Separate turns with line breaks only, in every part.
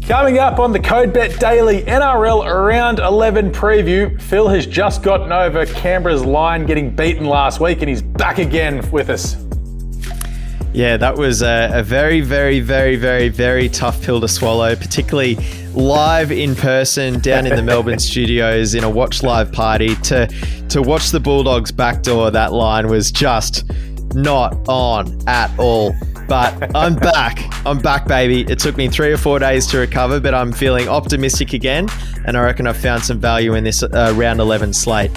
Coming up on the CodeBet Daily NRL Round 11 preview, Phil has just gotten over Canberra's line getting beaten last week and he's back again with us.
Yeah, that was a very, very, very, very, very tough pill to swallow, particularly live in person down in the Melbourne studios in a Watch Live party. To watch the Bulldogs backdoor that line was just not on at all. But I'm back. I'm back, baby. It took me 3 or 4 days to recover, but I'm feeling optimistic again, and I reckon I've found some value in this round 11 slate.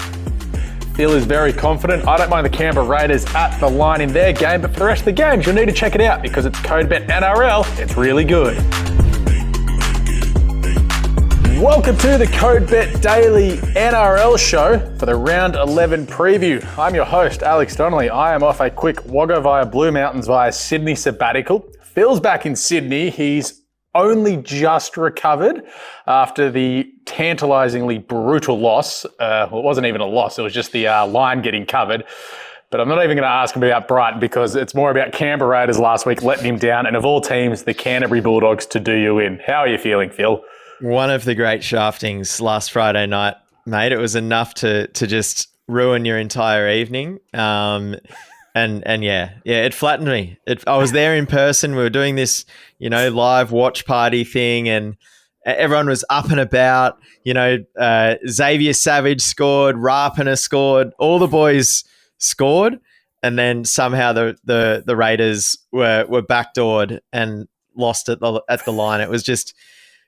Phil is very confident. I don't mind the Canberra Raiders at the line in their game, but for the rest of the games, you'll need to check it out because it's CodeBet NRL. It's really good. Welcome to the CodeBet Daily NRL show for the Round 11 preview. I'm your host, Alex Donnelly. I am off a quick Wagga via Blue Mountains via Sydney sabbatical. Phil's back in Sydney. He's only just recovered after the tantalisingly brutal loss. Well, it wasn't even a loss. It was just the line getting covered. But I'm not even going to ask him about Brighton because it's more about Canberra Raiders last week letting him down. And of all teams, the Canterbury Bulldogs to do you in. How are you feeling, Phil?
One of the great shaftings last Friday night, mate. It was enough to just ruin your entire evening. And yeah, it flattened me. I was there in person. We were doing this, live watch party thing, and everyone was up and about. Xavier Savage scored, Rapana scored, all the boys scored, and then somehow the Raiders were backdoored and lost at the line. It was just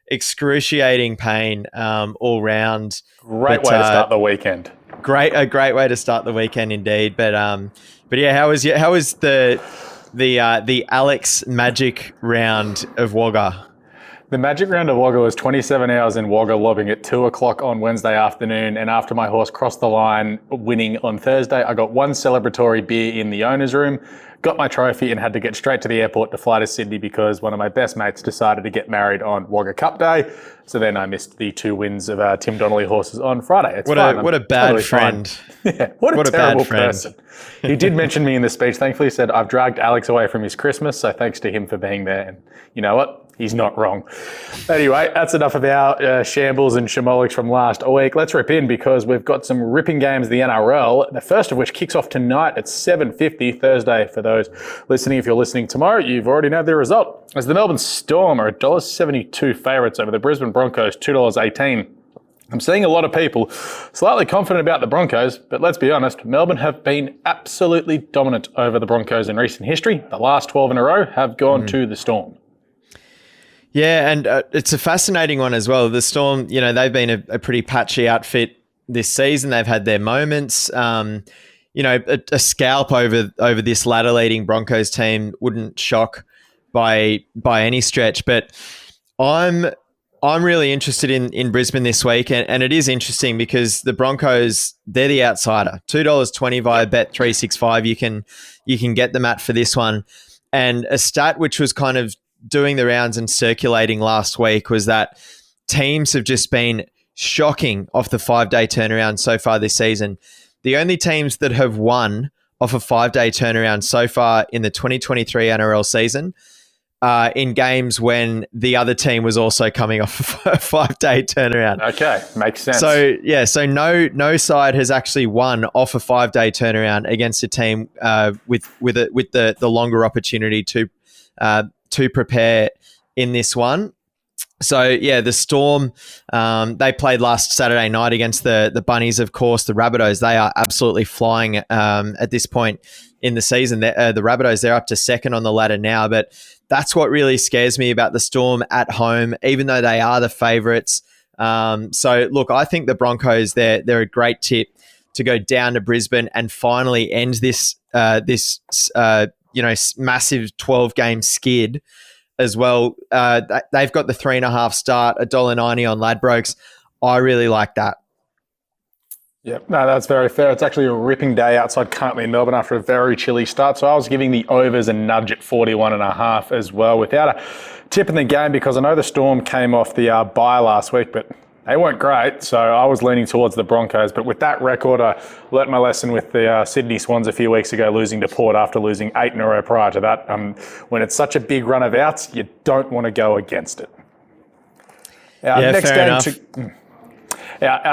excruciating pain all round.
Great way to start the weekend.
A great way to start the weekend indeed. But yeah, how was the Alex Magic round of Wagga?
The Magic round of Wagga was 27 hours in Wagga, lobbing at 2 o'clock on Wednesday afternoon. And after my horse crossed the line winning on Thursday, I got one celebratory beer in the owner's room, got my trophy and had to get straight to the airport to fly to Sydney because one of my best mates decided to get married on Wagga Cup Day. So then I missed the 2 wins of Tim Donnelly horses on Friday.
What a bad totally friend.
Yeah, what a terrible person. He did mention me in the speech. Thankfully, he said, I've dragged Alex away from his Christmas, so thanks to him for being there. And you know what? He's not wrong. Anyway, that's enough of our shambles and shamolics from last week. Let's rip in because we've got some ripping games of the NRL, the first of which kicks off tonight at 7:50 Thursday. For those listening, if you're listening tomorrow, you've already know the result. As the Melbourne Storm are $1.72 favourites over the Brisbane Broncos, $2.18. I'm seeing a lot of people slightly confident about the Broncos, but let's be honest, Melbourne have been absolutely dominant over the Broncos in recent history. The last 12 in a row have gone to the Storm.
Yeah, and it's a fascinating one as well. The Storm, they've been a pretty patchy outfit this season. They've had their moments. A scalp over this ladder-leading Broncos team wouldn't shock by any stretch. But I'm really interested in Brisbane this week, and it is interesting because the Broncos, they're the outsider. $2.20 via Bet365. You can get them at for this one. And a stat which was kind of doing the rounds and circulating last week was that teams have just been shocking off the 5-day turnaround so far this season. The only teams that have won off a 5-day turnaround so far in the 2023 NRL season in games when the other team was also coming off a 5-day turnaround.
Okay, makes sense.
So no side has actually won off a 5-day turnaround against a team with the longer opportunity to prepare in this one. So, yeah, the Storm, they played last Saturday night against the Bunnies, of course. The Rabbitohs, they are absolutely flying at this point in the season. The Rabbitohs, they're up to second on the ladder now, but that's what really scares me about the Storm at home, even though they are the favourites. So, look, I think the Broncos, they're a great tip to go down to Brisbane and finally end this massive 12-game skid as well. They've got the 3.5 start, $1.90 on Ladbrokes. I really like that.
Yep, no, that's very fair. It's actually a ripping day outside currently in Melbourne after a very chilly start. So I was giving the overs a nudge at 41.5 as well without a tip in the game because I know the Storm came off the bye last week, but they weren't great. So I was leaning towards the Broncos. But with that record, I learnt my lesson with the Sydney Swans a few weeks ago, losing to Port after losing 8 in a row prior to that. When it's such a big run of outs, you don't want to go against it. Our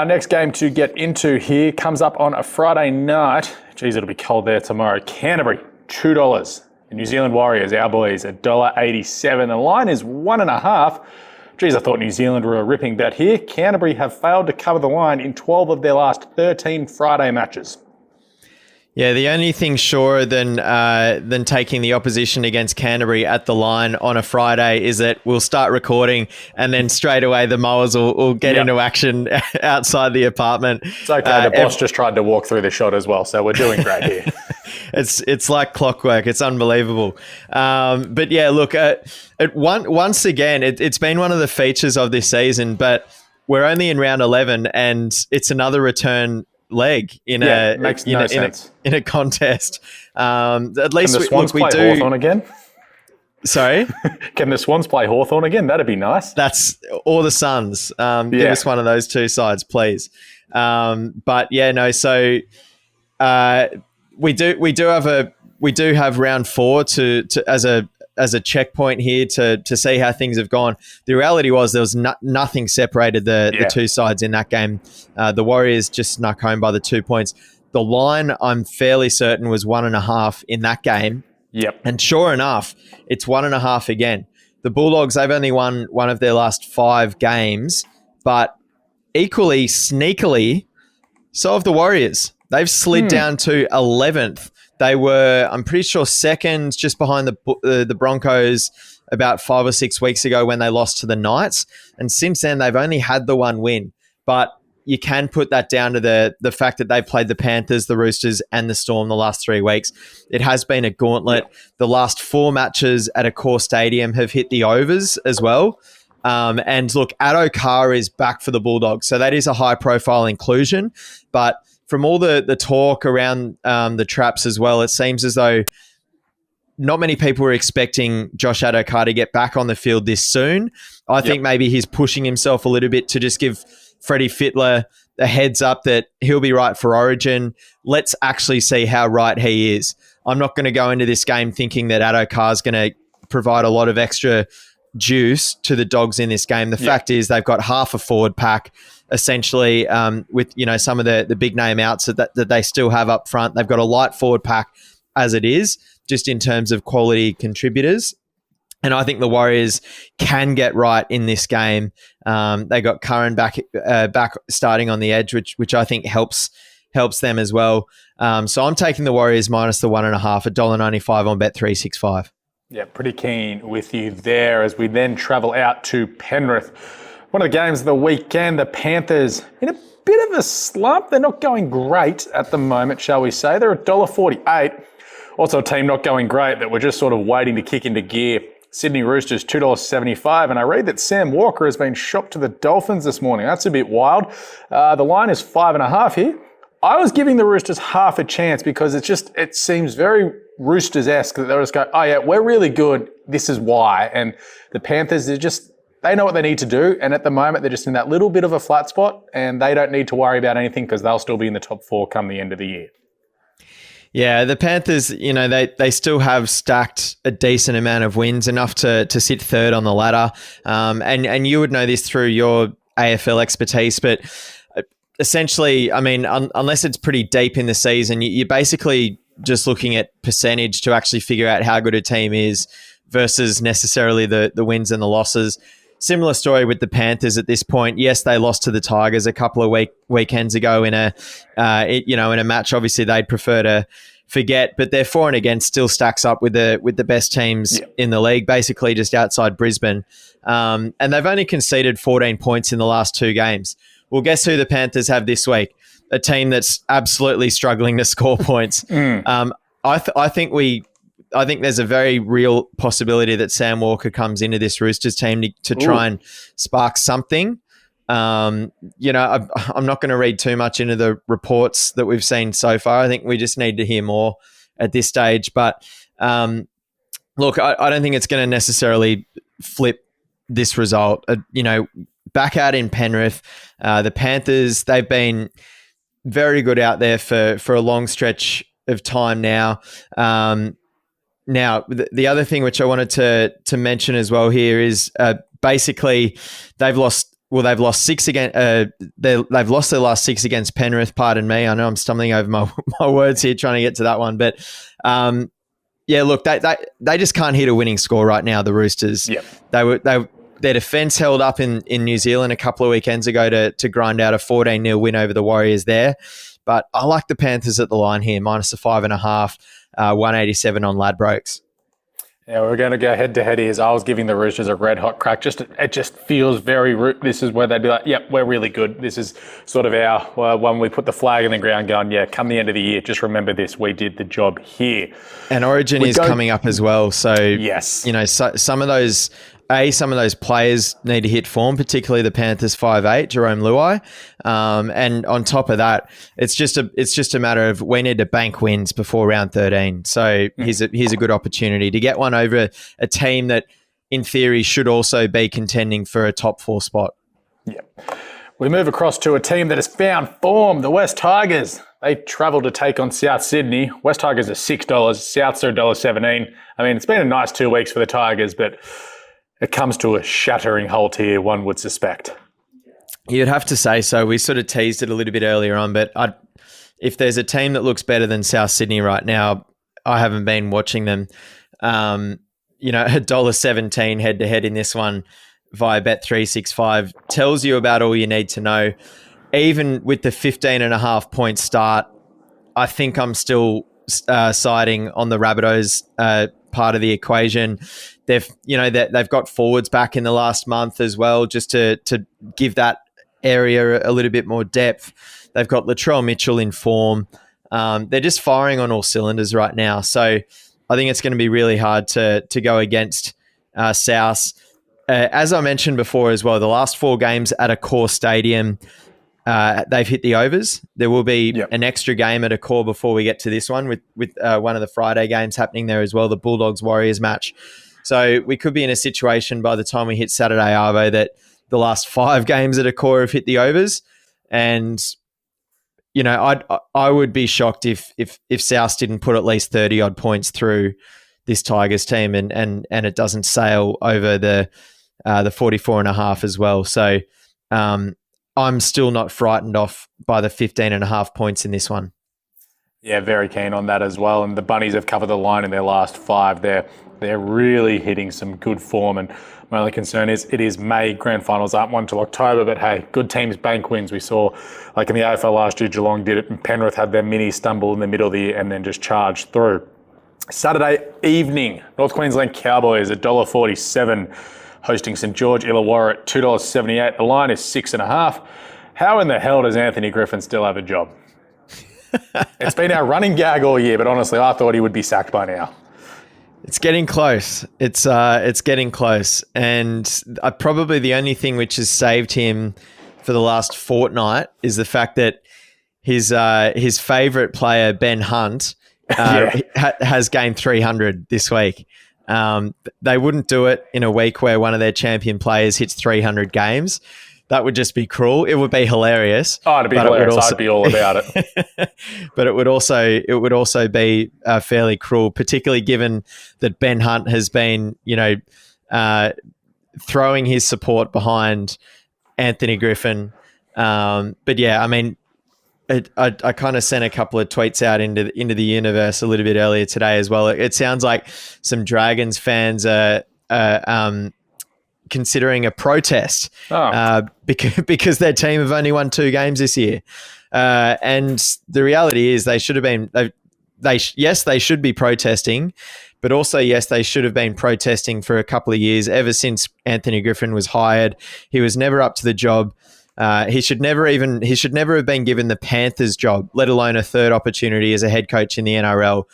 next game to get into here comes up on a Friday night. Geez, it'll be cold there tomorrow. Canterbury, $2. The New Zealand Warriors, our boys, $1.87. The line is 1.5. Geez, I thought New Zealand were a ripping bet here. Canterbury have failed to cover the line in 12 of their last 13 Friday matches.
Yeah, the only thing surer than taking the opposition against Canterbury at the line on a Friday is that we'll start recording and then straight away the mowers will get into action outside the apartment.
It's okay. The boss just tried to walk through the shot as well, so we're doing great here.
It's like clockwork. It's unbelievable. But yeah, look, once again, it's been one of the features of this season, but we're only in round 11 and it's another return leg in a contest. At least
Can the Swans play Hawthorn again?
Sorry?
Can the Swans play Hawthorn again? That'd be nice.
Or the Suns. Give us one of those two sides, please. But yeah, no. So we do have round 4 to as a checkpoint here to see how things have gone. The reality was there was nothing separated the two sides in that game. The Warriors just snuck home by the 2 points. The line, I'm fairly certain, was 1.5 in that game.
Yep.
And sure enough, it's 1.5 again. The Bulldogs, they've only won one of their last 5 games, but equally sneakily, so have the Warriors. They've slid down to 11th. They were, I'm pretty sure, second, just behind the Broncos about 5 or 6 weeks ago when they lost to the Knights. And since then, they've only had the one win. But you can put that down to the fact that they've played the Panthers, the Roosters, and the Storm the last 3 weeks. It has been a gauntlet. Yeah. The last 4 matches at a core stadium have hit the overs as well. And look, Addo Carr is back for the Bulldogs. So that is a high-profile inclusion. But from all the talk around the traps as well, it seems as though not many people were expecting Josh Addo-Carr to get back on the field this soon. I think maybe he's pushing himself a little bit to just give Freddie Fittler a heads up that he'll be right for Origin. Let's actually see how right he is. I'm not going to go into this game thinking that Addo-Carr is going to provide a lot of extra juice to the Dogs in this game. The fact is they've got half a forward pack, essentially, with some of the big name outs that they still have up front. They've got a light forward pack as it is, just in terms of quality contributors. And I think the Warriors can get right in this game. They got Curran back starting on the edge, which I think helps them as well. So I'm taking the Warriors minus the 1.5, $1.95 on Bet365.
Yeah, pretty keen with you there as we then travel out to Penrith. One of the games of the weekend, the Panthers in a bit of a slump. They're not going great at the moment, shall we say. They're $1.48. Also a team not going great that we're just sort of waiting to kick into gear. Sydney Roosters, $2.75. And I read that Sam Walker has been shopped to the Dolphins this morning. That's a bit wild. The line is 5.5 here. I was giving the Roosters half a chance because it seems very Roosters-esque that they'll just go, oh yeah, we're really good. This is why. And the Panthers, they know what they need to do. And at the moment, they're just in that little bit of a flat spot and they don't need to worry about anything because they'll still be in the top 4 come the end of the year.
Yeah, the Panthers, they still have stacked a decent amount of wins, enough to sit third on the ladder. And you would know this through your AFL expertise, but essentially, I mean, unless it's pretty deep in the season, you're basically just looking at percentage to actually figure out how good a team is versus necessarily the wins and the losses. Similar story with the Panthers at this point. Yes, they lost to the Tigers a couple of weekends ago in a match. Obviously, they'd prefer to forget, but their for and against still stacks up with the best teams in the league, basically just outside Brisbane. And they've only conceded 14 points in the last 2 games. Well, guess who the Panthers have this week? A team that's absolutely struggling to score points. I think there's a very real possibility that Sam Walker comes into this Roosters team to try and spark something. I'm not going to read too much into the reports that we've seen so far. I think we just need to hear more at this stage. But look, I don't think it's going to necessarily flip this result. Back out in Penrith, the Panthers, they've been very good out there for a long stretch of time now. Now, the other thing which I wanted to mention as well here is basically they've lost well, they've lost 6 again. They've lost their last 6 against Penrith. Pardon me. I know I'm stumbling over my words here trying to get to that one, but yeah, look, they just can't hit a winning score right now. The Roosters.
Yep.
Their defense held up in New Zealand a couple of weekends ago to grind out a 14-0 win over the Warriors there. But I like the Panthers at the line here, minus a 5.5, 187 on Ladbrokes.
Yeah, we're going to go head-to-head here. I was giving the Roosters a red-hot crack. It just feels very this is where they'd be like, yep, we're really good. This is sort of our when we put the flag in the ground going, yeah, come the end of the year, just remember this. We did the job here. And
Origin is coming up as well. So,
yes,
some of those players need to hit form, particularly the Panthers 5'8", Jerome Luai. And on top of that, it's just a matter of we need to bank wins before round 13. So here's a good opportunity to get one over a team that, in theory, should also be contending for a top 4 spot.
Yeah. We move across to a team that has found form, the West Tigers. They travel to take on South Sydney. West Tigers are $6, Souths are $1.17. I mean, it's been a nice 2 weeks for the Tigers, but it comes to a shattering halt here, one would suspect.
You'd have to say so. We sort of teased it a little bit earlier on, but if there's a team that looks better than South Sydney right now, I haven't been watching them. $1.17 head-to-head in this one via Bet365 tells you about all you need to know. Even with the 15.5 point start, I think I'm still siding on the Rabbitohs part of the equation. They've got forwards back in the last month as well, just to give that area a little bit more depth. They've got Latrell Mitchell in form. They're just firing on all cylinders right now. So I think it's going to be really hard to go against South. As I mentioned before as well, the last 4 games at a core stadium, they've hit the overs. There will be an extra game at a core before we get to this one with one of the Friday games happening there as well, the Bulldogs-Warriors match. So we could be in a situation by the time we hit Saturday Arvo that the last 5 games at a core have hit the overs. And, I would be shocked if South didn't put at least 30-odd points through this Tigers team and it doesn't sail over the 44.5 as well. So I'm still not frightened off by the 15.5 points in this one.
Yeah, very keen on that as well. And the Bunnies have covered the line in their last 5. They're really hitting some good form. And my only concern is it is May. Grand finals aren't one till October. But hey, good teams bank wins. We saw, like in the AFL last year, Geelong did it, and Penrith had their mini stumble in the middle of the year and then just charged through. Saturday evening, North Queensland Cowboys $1.47, hosting St George Illawarra at $2.78. The line is 6.5. How in the hell does Anthony Griffin still have a job? It's been our running gag all year, but honestly, I thought he would be sacked by now.
It's getting close. It's getting close, and probably the only thing which has saved him for the last fortnight is the fact that his favourite player Ben Hunt has gained 300 this week. They wouldn't do it in a week where one of their champion players hits 300 games. That would just be cruel. It would be hilarious.
Oh, it'd be hilarious. I'd be all about it.
But it would also be fairly cruel, particularly given that Ben Hunt has been, throwing his support behind Anthony Griffin. But yeah, I mean, I kind of sent a couple of tweets out into the universe a little bit earlier today as well. It sounds like some Dragons fans are considering a protest because their team have only won 2 games this year. And the reality is they should have been, they should be protesting, but also, yes, they should have been protesting for a couple of years. Ever since Anthony Griffin was hired, he was never up to the job. He should never have been given the Panthers job, let alone a third opportunity as a head coach in the NRL.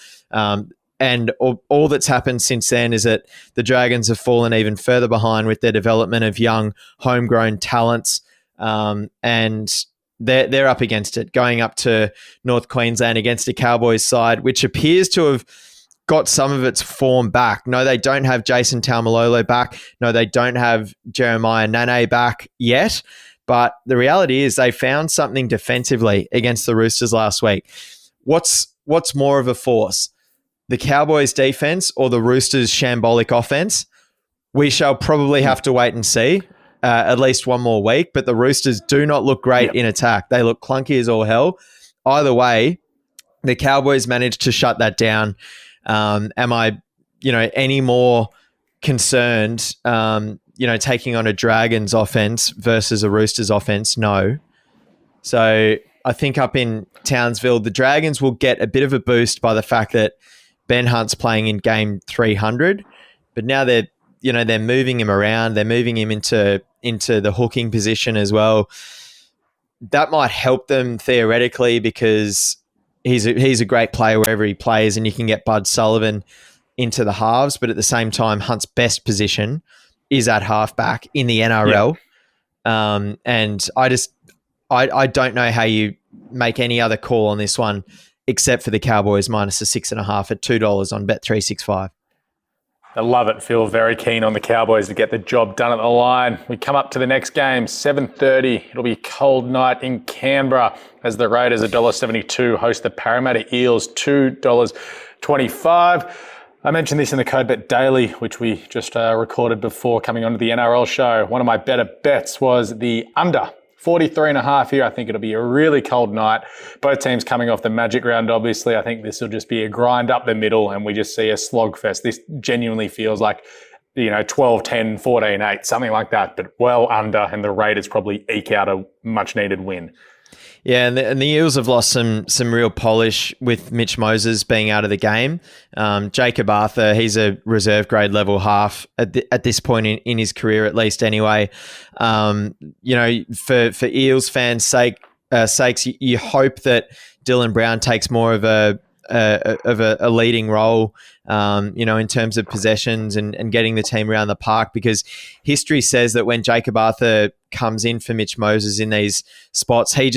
And all that's happened since then is that the Dragons have fallen even further behind with their development of young, homegrown talents. And they're up against it, going up to North Queensland against a Cowboys side, which appears to have got some of its form back. No, they don't have Jason Taumalolo back. No, they don't have Jeremiah Nane back yet. But the reality is they found something defensively against the Roosters last week. What's more of a force? The Cowboys defense or the Roosters' shambolic offense? We shall probably have to wait and see. at least one more week. But the Roosters do not look great in attack. They look clunky as all hell. Either way, the Cowboys managed to shut that down. Am I, any more concerned, taking on a Dragons offense versus a Roosters offense? No. So I think up in Townsville, the Dragons will get a bit of a boost by the fact that Ben Hunt's playing in game 300, but now they're moving him around. They're moving him into the hooking position as well. That might help them theoretically because he's a great player wherever he plays, and you can get Bud Sullivan into the halves. But at the same time, Hunt's best position is at halfback in the NRL. Yeah. And I don't know how you make any other call on this one except for the Cowboys minus the 6.5 at $2 on Bet365.
I love it. Feel very keen on the Cowboys to get the job done at the line. We come up to the next game, 7:30. It'll be a cold night in Canberra as the Raiders $1.72 host the Parramatta Eels $2.25. I mentioned this in the Code Bet Daily, which we just recorded before coming onto the NRL show. One of my better bets was the under 43.5 here. I think it'll be a really cold night. Both teams coming off the Magic Round, obviously. I think this will just be a grind up the middle and we just see a slogfest. This genuinely feels like, 12-10, 14-8, something like that, but well under, and the Raiders probably eke out a much-needed win.
Yeah, and the Eels have lost some real polish with Mitch Moses being out of the game. Jacob Arthur, he's a reserve grade level half at this point in his career, at least anyway. For Eels fans' sakes, you hope that Dylan Brown takes more of a leading role, in terms of possessions and getting the team around the park, because history says that when Jacob Arthur comes in for Mitch Moses in these spots, he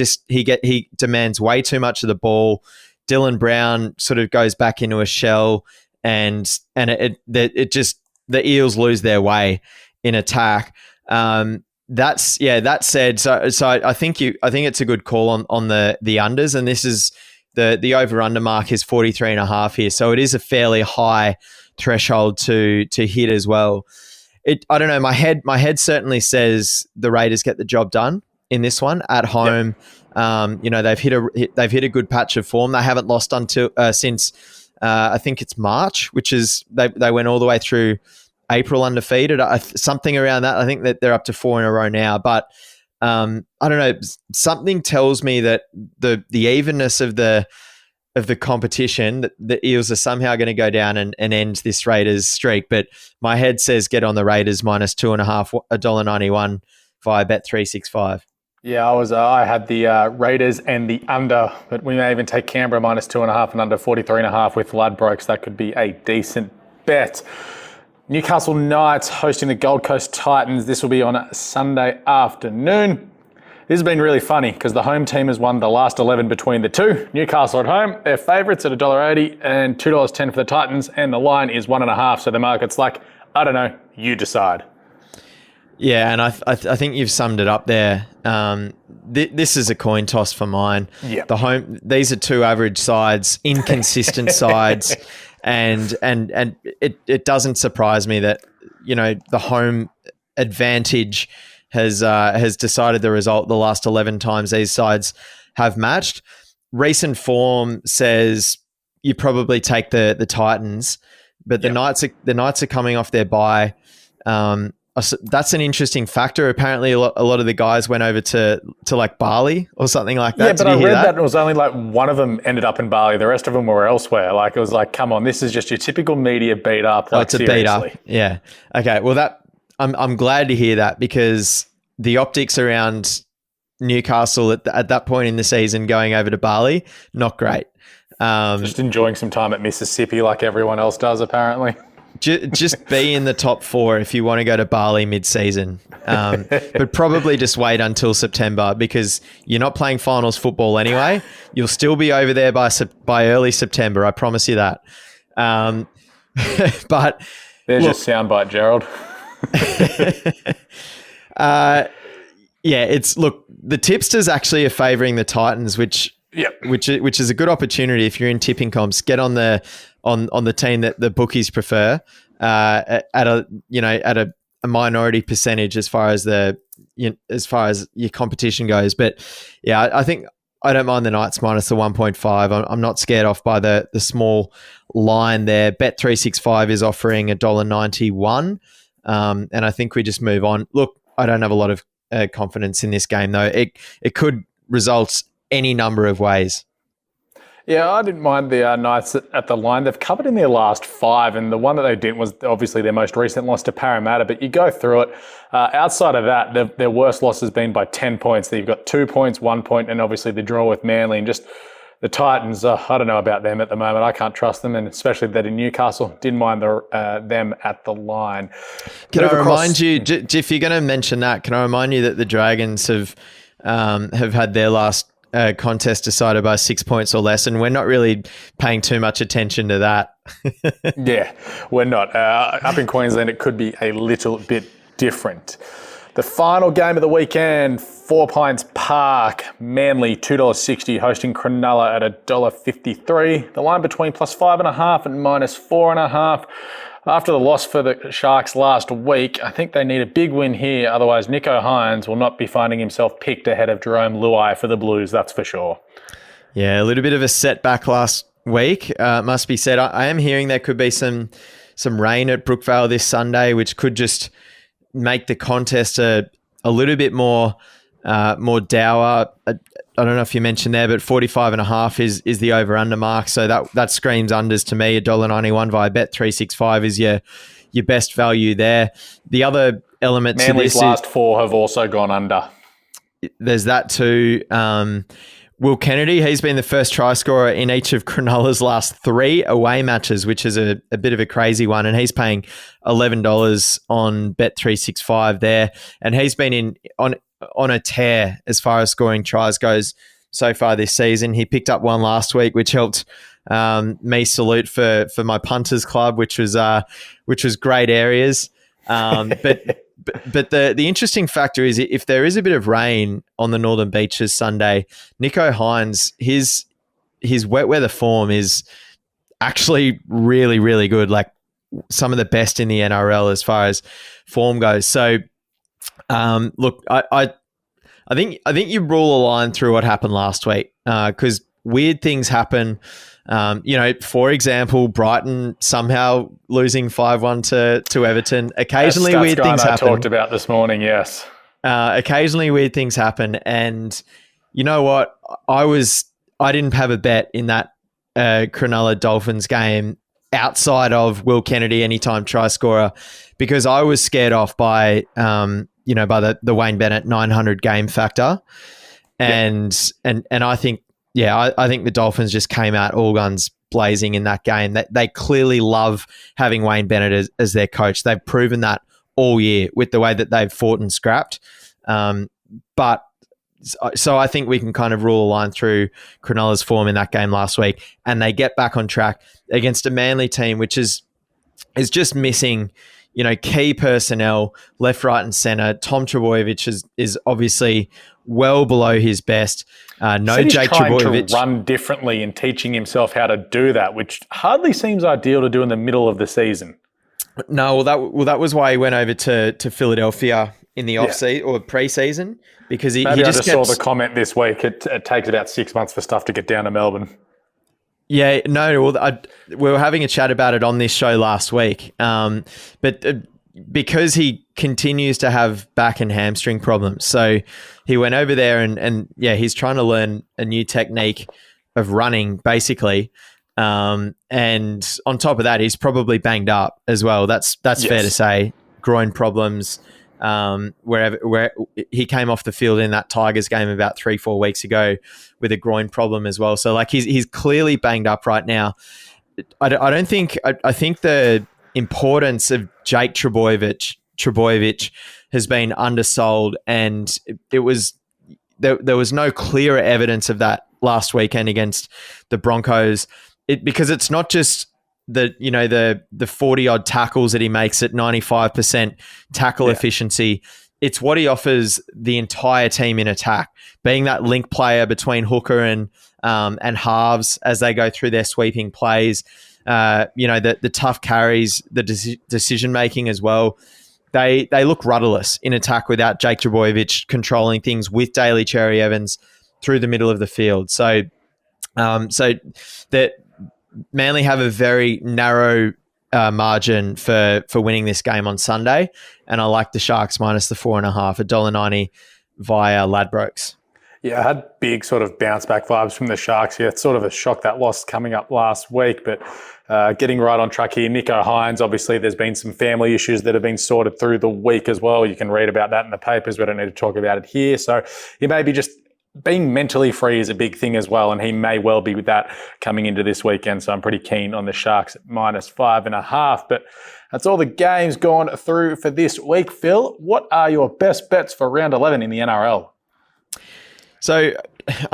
demands way too much of the ball. Dylan Brown sort of goes back into a shell, and the Eels lose their way in attack. That said, so I think it's a good call on the unders, and this is the over-under mark is 43.5 here, so it is a fairly high threshold to hit as well. I don't know. My head certainly says the Raiders get the job done in this one at home. Yep. They've hit a good patch of form. They haven't lost since I think it's March, which is they went all the way through April undefeated, something around that. I think that they're up to 4 in a row now, but I don't know. Something tells me that the evenness of the competition, that the Eels are somehow going to go down and end this Raiders streak. But my head says get on the Raiders minus 2.5, $1.91 via Bet365.
Yeah, I had the Raiders and the under, but we may even take Canberra minus 2.5 and under 43.5 with Ladbrokes. That could be a decent bet. Newcastle Knights hosting the Gold Coast Titans. This will be on a Sunday afternoon. This has been really funny because the home team has won the last 11 between the two. Newcastle at home, they're favourites at $1.80 and $2.10 for the Titans, and the line is 1.5. So the market's like, I don't know, you decide.
Yeah, and I think you've summed it up there. This is a coin toss for mine.
Yeah.
These are two average sides, inconsistent sides. And it doesn't surprise me that the home advantage has decided the result the last 11 times these sides have matched. Recent form says you probably take the Titans, but the Knights are coming off their bye. That's an interesting factor. Apparently, a lot of the guys went over to like Bali or something like that.
Yeah, but I read that it was only like one of them ended up in Bali. The rest of them were elsewhere. Like it was like, come on, this is just your typical media beat up. Like,
it's a beat up. Yeah. Okay. Well, I'm glad to hear that, because the optics around Newcastle at that point in the season going over to Bali, not great.
Just enjoying some time at Mississippi like everyone else does, apparently.
Just be in the top 4 if you want to go to Bali mid-season. But probably just wait until September, because you're not playing finals football anyway. You'll still be over there by early September. I promise you that. But
there's your soundbite, Gerald.
The tipsters actually are favouring the Titans, which is a good opportunity if you're in tipping comps. Get on the team that the bookies prefer at a a minority percentage as far as as far as your competition goes. But yeah, I think I don't mind the Knights minus the 1.5. I'm not scared off by the small line there. Bet365 is offering $1.91. And I think we just move on. Look, I don't have a lot of confidence in this game, though. It could result any number of ways.
Yeah, I didn't mind the Knights at the line. They've covered in their last 5, and the one that they didn't was obviously their most recent loss to Parramatta. But you go through it. Outside of that, their worst loss has been by 10 points. They've got 2 points, 1 point, and obviously the draw with Manly. And just the Titans, I don't know about them at the moment. I can't trust them, and especially that in Newcastle. Didn't mind them at the line.
Can I remind you, if you're going to mention that, can I remind you that the Dragons have had their last contest decided by 6 points or less, and we're not really paying too much attention to that.
Yeah, we're not. Up in Queensland, it could be a little bit different. The final game of the weekend, 4 Pines Park, Manly $2.60 hosting Cronulla at $1.53. The line between +5.5 and -4.5. After the loss for the Sharks last week, I think they need a big win here. Otherwise, Nico Hines will not be finding himself picked ahead of Jerome Luai for the Blues, that's for sure.
Yeah, a little bit of a setback last week, must be said. I am hearing there could be some rain at Brookvale this Sunday, which could just make the contest a little bit more dour. I don't know if you mentioned there, but 45.5 is the over-under mark. So that screams unders to me. $1.91 via Bet365 is your best value there. The other element
Manly's
to this
last 4 have also gone under.
There's that too. Will Kennedy, he's been the first try scorer in each of Cronulla's last 3 away matches, which is a bit of a crazy one. And he's paying $11 on Bet365 there. And he's been on a tear as far as scoring tries goes so far this season. He picked up one last week, which helped me salute for my punters club, which was great areas. But the interesting factor is if there is a bit of rain on the Northern Beaches Sunday, Nico Hines, his wet weather form is actually really, really good. Like some of the best in the NRL as far as form goes. So, look, I think you rule a line through what happened last week because weird things happen. For example, Brighton somehow losing 5-1 to Everton. Occasionally weird things happen.
I talked about this morning, yes.
Occasionally weird things happen. And you know what? I didn't have a bet in that Cronulla Dolphins game outside of Will Kennedy anytime try scorer because I was scared off by by the Wayne Bennett 900 game factor. And I think, I think the Dolphins just came out all guns blazing in that game. They clearly love having Wayne Bennett as their coach. They've proven that all year with the way that they've fought and scrapped. So I think we can kind of rule a line through Cronulla's form in that game last week, and they get back on track against a Manly team which is just missing key personnel left, right, and centre. Tom Trbojevic is obviously well below his best. No Jake Trbojevic.
To run differently and teaching himself how to do that, which hardly seems ideal to do in the middle of the season.
No, that was why he went over to Philadelphia in the off-season or pre-season because he just
saw the comment this week. It takes about 6 months for stuff to get down to Melbourne.
Yeah, no, we were having a chat about it on this show last week. But because he continues to have back and hamstring problems, so he went over there and he's trying to learn a new technique of running, basically. And on top of that, he's probably banged up as well. That's fair to say. Groin problems. Where he came off the field in that Tigers game about 3-4 weeks ago with a groin problem as well. So like he's clearly banged up right now. I think the importance of Jake Trbojevic has been undersold, and there was no clearer evidence of that last weekend against the Broncos. Because it's not just the 40-odd tackles that he makes at 95% tackle efficiency. It's what he offers the entire team in attack, being that link player between hooker and halves as they go through their sweeping plays. The tough carries, the decision making as well. they look rudderless in attack without Jake Trbojevic controlling things with Daly Cherry Evans through the middle of the field. So that Manly have a very narrow margin for winning this game on Sunday, and I like the Sharks minus the 4.5, $1.90 via Ladbrokes.
Yeah, I had big sort of bounce back vibes from the Sharks here. It's sort of a shock that loss coming up last week, but getting right on track here. Nico Hines, obviously there's been some family issues that have been sorted through the week as well. You can read about that in the papers. We don't need to talk about it here. So he may be just being mentally free is a big thing as well, and he may well be with that coming into this weekend. So I'm pretty keen on the Sharks at minus 5.5. But that's all the games gone through for this week. Phil, what are your best bets for round 11 in the NRL?
So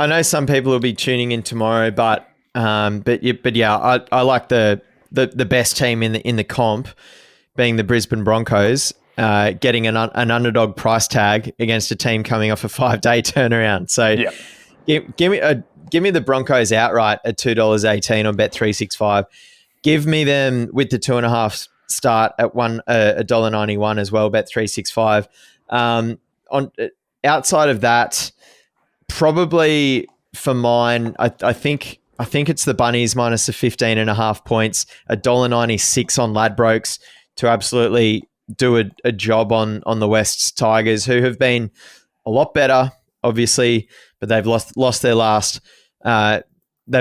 I know some people will be tuning in tomorrow, but yeah, I like the best team in the comp being the Brisbane Broncos, getting an underdog price tag against a team coming off a 5-day turnaround. So give me the Broncos outright at $2.18 on Bet365. Give me them with the 2.5 start at $1.91 as well. Bet365. On outside of that. Probably for mine, I think it's the Bunnies minus the 15.5 points, $1.96 on Ladbrokes to absolutely do a job on the West Tigers, who have been a lot better, obviously, but they've lost their last. They've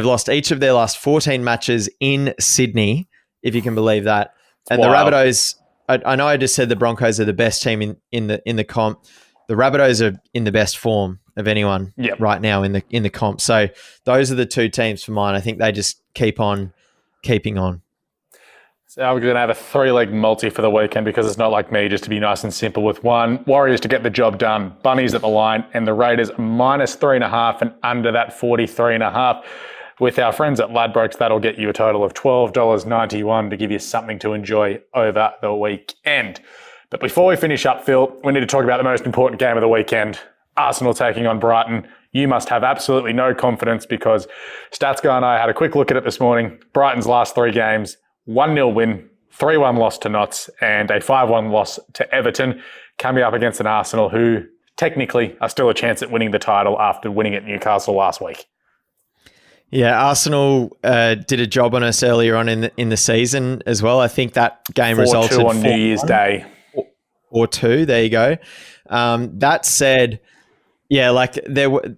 lost each of their last 14 matches in Sydney, if you can believe that. And the Rabbitohs, I know I just said the Broncos are the best team in the comp. The Rabbitohs are in the best form of anyone right now in the comp. So those are the two teams for mine. I think they just keep on keeping on.
So we're going to have a 3-leg multi for the weekend because it's not like me just to be nice and simple with one. Warriors to get the job done. Bunnies at the line and the Raiders minus 3.5 and under that 43.5. With our friends at Ladbrokes, that'll get you a total of $12.91 to give you something to enjoy over the weekend. But before we finish up, Phil, we need to talk about the most important game of the weekend. Arsenal taking on Brighton. You must have absolutely no confidence because StatsGuy and I had a quick look at it this morning. Brighton's last 3 games, 1-0 win, 3-1 loss to Notts, and a 5-1 loss to Everton, coming up against an Arsenal who technically are still a chance at winning the title after winning at Newcastle last week.
Yeah, Arsenal did a job on us earlier on in the season as well. I think that game resulted
4-2 on New Year's Day.
Or 2, there you go. That said, yeah, like there were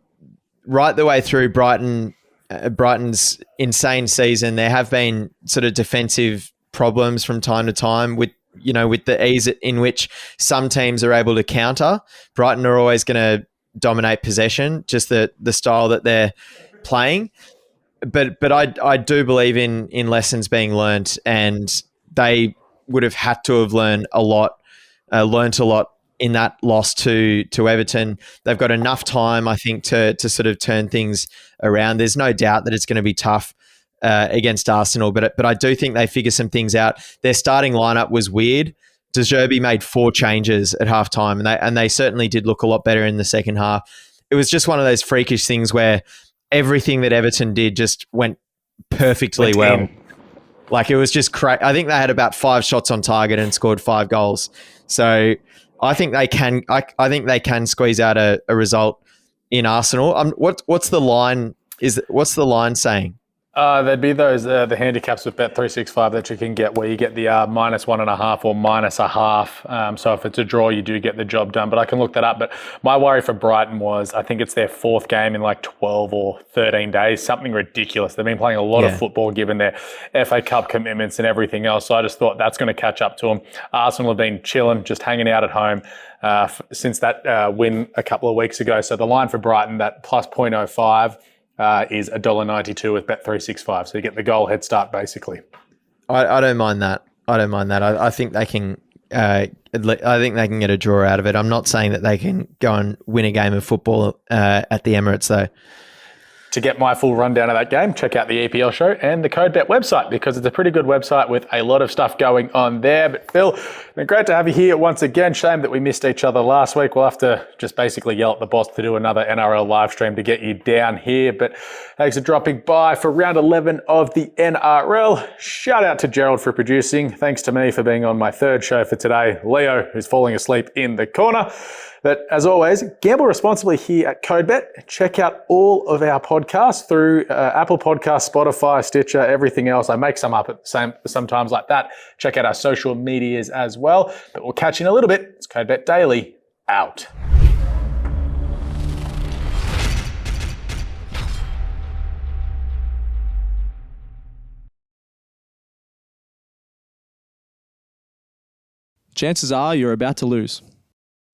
right the way through Brighton's insane season, there have been sort of defensive problems from time to time with the ease in which some teams are able to counter. Brighton are always going to dominate possession, just the style that they're playing. But I do believe in lessons being learnt, and they would have had to have learnt a lot in that loss to Everton. They've got enough time, I think, to sort of turn things around. There's no doubt that it's going to be tough against Arsenal, but I do think they figure some things out. Their starting lineup was weird. De Zerbi made 4 changes at halftime, and they certainly did look a lot better in the second half. It was just one of those freakish things where everything that Everton did just went perfectly well. Like, it was just crazy. I think they had about 5 shots on target and scored 5 goals. So I think they can. I think they can squeeze out a result in Arsenal. What's the line? What's the line saying?
There'd be those the handicaps with Bet365 that you can get where you get the minus 1.5 or minus a half. So if it's a draw, you do get the job done. But I can look that up. But my worry for Brighton was I think it's their 4th game in like 12 or 13 days, something ridiculous. They've been playing a lot of football given their FA Cup commitments and everything else. So I just thought that's going to catch up to them. Arsenal have been chilling, just hanging out at home since that win a couple of weeks ago. So the line for Brighton, that plus 0.05, is $1.92 with Bet365. So you get the goal head start, basically.
I don't mind that. I think they can. I think they can get a draw out of it. I'm not saying that they can go and win a game of football at the Emirates, though.
To get my full rundown of that game, check out the EPL show and the CodeBet website, because it's a pretty good website with a lot of stuff going on there. But Phil, it's been great to have you here once again. Shame that we missed each other last week. We'll have to just basically yell at the boss to do another NRL live stream to get you down here. But thanks for dropping by for round 11 of the NRL. Shout out to Gerald for producing. Thanks to me for being on my third show for today. Leo, who's falling asleep in the corner. But as always, gamble responsibly here at CodeBet. Check out all of our podcasts through Apple Podcasts, Spotify, Stitcher, everything else. I make some up at the same sometimes like that. Check out our social medias as well. But we'll catch you in a little bit. It's CodeBet Daily, out.
Chances are you're about to lose.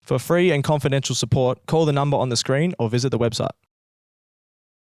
For free and confidential support, call the number on the screen or visit the website.